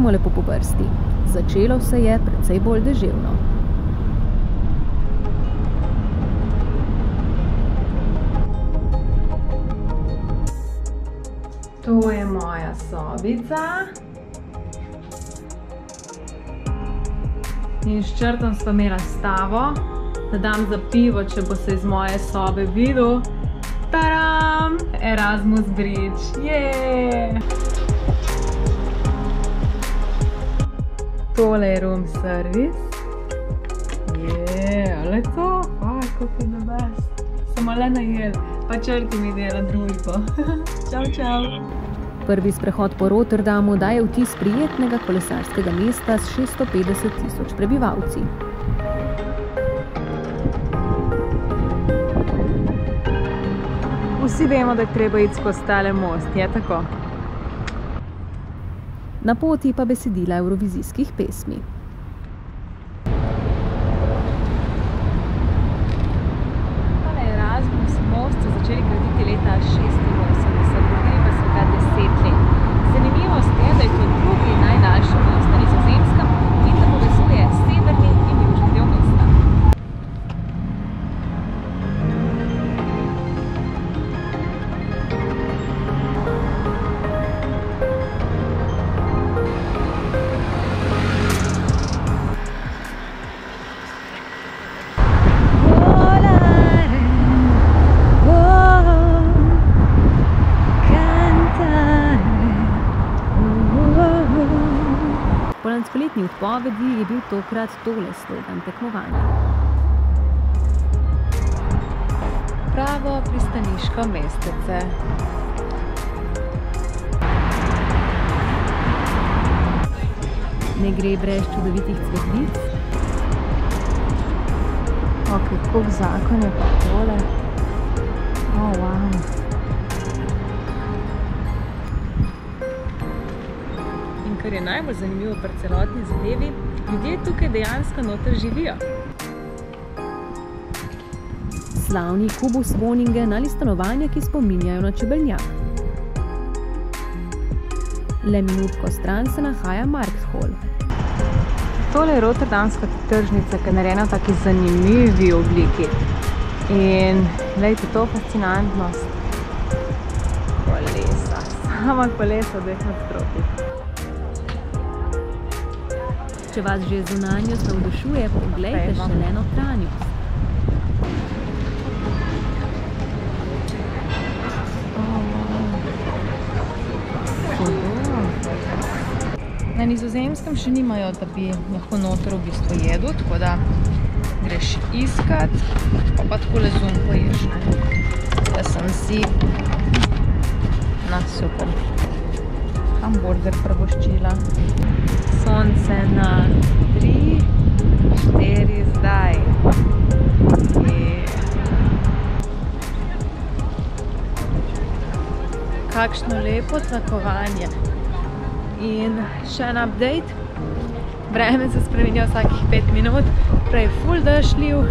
Pojdimo lepo po vrsti. Začelo se je precej bolj deževno. To je moja sobica. In s Črtom sva imela stavo, da dam za pivo, če bo se iz moje sobe videl. Taram! Erasmus Bridge! Jeee! Tole je room service. Jeee, ali to? Kako je the best. Samo le najel, pa Črti mi dela družbo. Čau, čau! Prvi sprehod po Rotterdamu daje vtis prijetnega kolesarskega mesta s 650 tisoč prebivalci. Vsi vemo, da je treba iti skozi tale most, je tako? Na poti pa besedila evrovizijskih pesmi. Tale Erasmus most so začeli graditi leta 1986, gradili pa so ga 10 let. Zanimivost je, da je to drugi najdaljši most na Nizozemskem in da povezuje severni in južni del mesta. Po lanskoletni odpovedi je bil tokrat tole slogan tekmovanja. Pravo pristaniško mestece. Ne gre brez čudovitih cvetlic. Ok, koliko zakon je pa tole. Oh, wow. In kar je najbolj zanimivo pri celotni zadevi, ljudje tukaj dejansko noter živijo. Slavni Kubuswoningen ali stanovanja, ki spominjajo na čebeljak. Le minutko stran se nahaja Markthol. Tole je rotterdamska tržnica, ki je narejena v taki zanimivi obliki. In glejte, to fascinantnost. Kolesa, sama kolesa v dveh nadstropjih. Če vas že zunanjost navdušuje, poglejte šele notranjost. Na Nizozemskem še nimajo, da bi lahko noter v bistvu jedel, tako da greš iskat, pa takole zunaj poješ. Jaz sem si super hamburger prvoščila. Sonce na 3, 4 zdaj. Kakšno lepo tlakovanje. In še en update. Vreme se spremenja vsakih 5 minut. Prej ful dežljiv,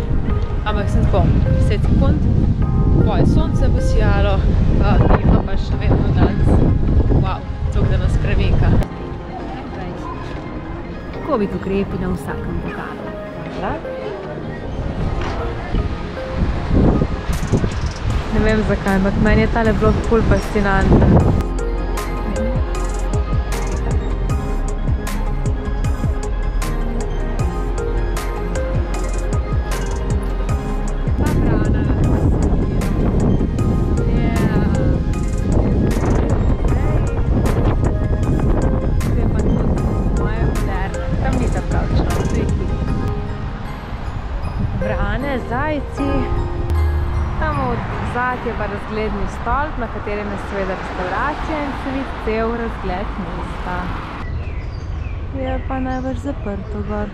ampak sem tako 10 sekund. Poje sonce bo sijalo, ima pa še vedno danes. Wow, tako da nas premika. Covid ukrepi na vsakem pokalu. Ne vem zakaj, ampak meni je tale vlog ful fascinanten. Zajci. Tam od zadaj je pa razgledni stolp, na katerem je seveda restauracija in se vidi cel razgled mesta. Je pa najbrž zaprto gor.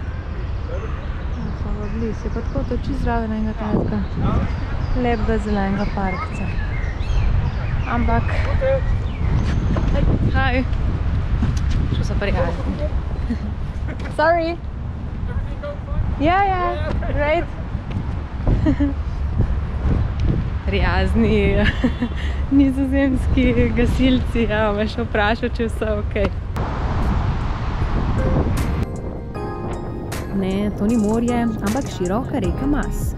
So v blizu, je pa tako to čisto zraven enega takega lepega zelenega parkca. Ampak... Hi! Šel so prijazni. Sorry! Yeah, right! Prijazni nizozemski gasilci, me še vprašal, če vse ok. ne, to ni morje, ampak široka reka Mas.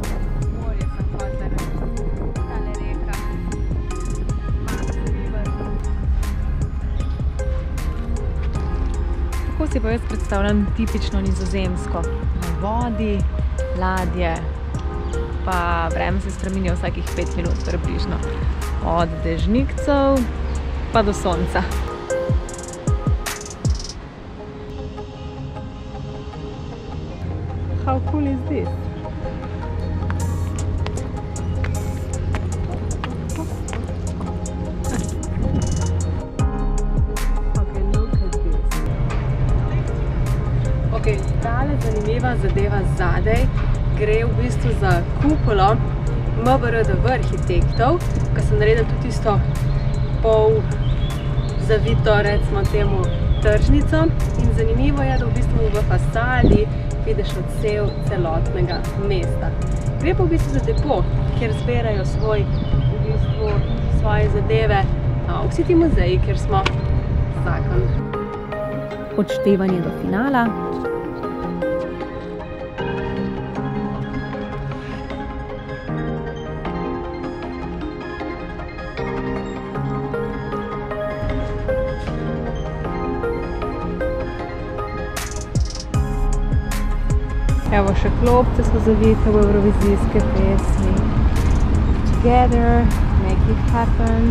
Morje sem hotela, tale reka. Tako si pa jaz predstavljam tipično nizozemsko. Na vodi, ladje, pa vreme se spreminja vsakih 5 minut približno. Od dežnikcev pa do sonca. How cool is this? Okay, look at this. Okay, tale zanimiva zadeva zadaj gre v bistvu za kupolo MBRDV arhitektov, ki so naredili tudi tisto pol zavito, recimo temu, tržnico. In zanimivo je, da v bistvu v fasadi vidiš odsev celotnega mesta. Gre pa v bistvu za depo, kjer zbirajo svoje zadeve, vsi ti muzeji, kjer smo zakon. Odštevanje do finala. Evo, še klopce so zavite v evrovizijske pesmi. Together, make it happen.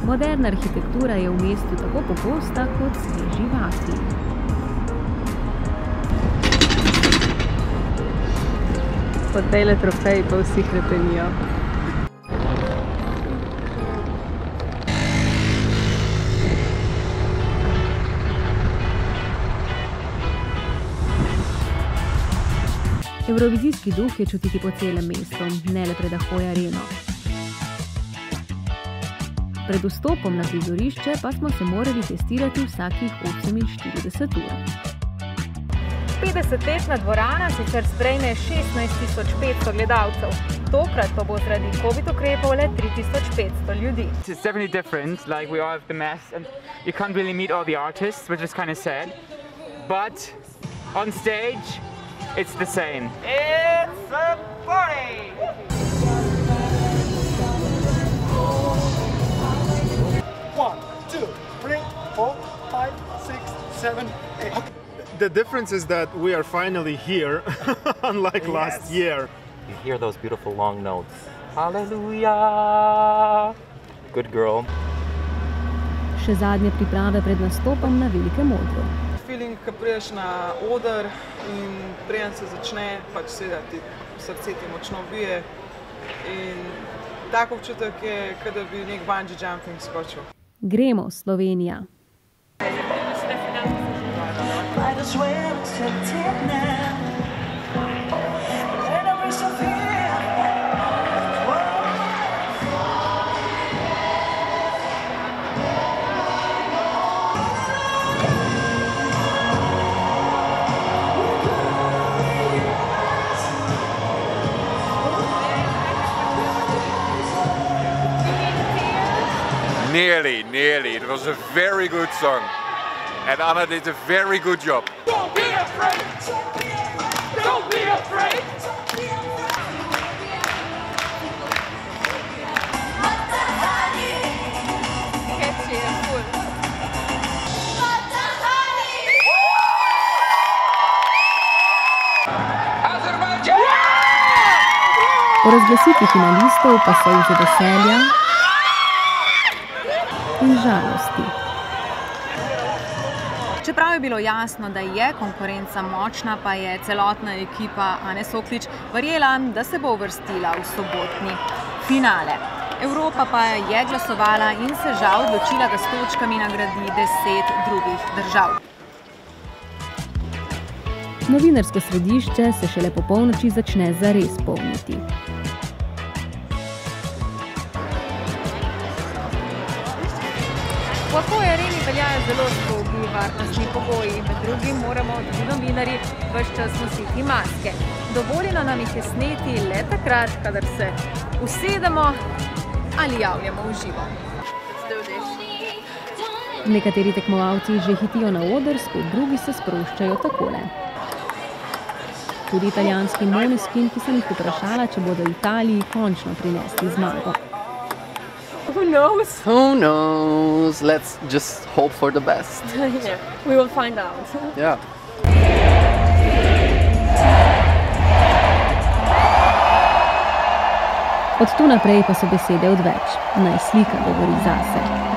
Moderna arhitektura je v mestu tako pogosta kot sveži vafli. Po tejle trofeji pa vsi hrepenijo. Evrovizijski duh je čutiti po celem mestu, ne le pred Ahoy Areno. Pred vstopom na prizorišče pa smo se morali testirati vsakih 48 ur. 50-letna dvorana sicer sprejme 16.500 gledalcev. Tokrat pa bo zaradi COVID ukrepov le 3.500 ljudi. It's definitely different, like we all have the mask and you can't really meet all the artists, which is kind of sad. But on stage, it's the same. It's a party! One, two, three, 4, 5, 6, 7, 8. The difference is that we are finally here, unlike last year. You hear those beautiful long notes. Hallelujah! Good girl. Še zadnje priprave pred nastopom na velikem odru. Feeling, ko priješ na oder in preden se začne, pač seveda ti srce ti močno bije in tak občutek je, kot da bi nek bungee jumping skočil. Gremo, Slovenija! Nearly. It was a very good song. And Anna did a very good job. Don't be afraid! Don't be afraid! Po razglasitvi finalistov pa so iz veselja in žalosti. Čeprav je bilo jasno, da je konkurenca močna, pa je celotna ekipa Ane Soklič verjela, da se bo uvrstila v sobotni finale. Evropa pa je glasovala in se žal odločila, da s točkami nagradi 10 drugih držav. Novinarsko središče se šele po polnoči začne zares polniti. V Ahoy Areni veljajo zelo strogi varnostni pogoji, med drugim moramo tudi novinarji ves čas nositi maske. Dovoljeno nam jih je sneti le takrat, kadar se usedemo ali javljamo v živo. Nekateri tekmovalci že hitijo na oder, spet drugi se sproščajo takole. Tudi italijanski Måneskin, ki sem jih vprašala, če bodo Italiji končno prinesli zmago. Who knows? Who knows? Let's just hope for the best. Yeah, we will find out. Yeah. Od tu naprej pa so besede odveč. Naj slika govori zase.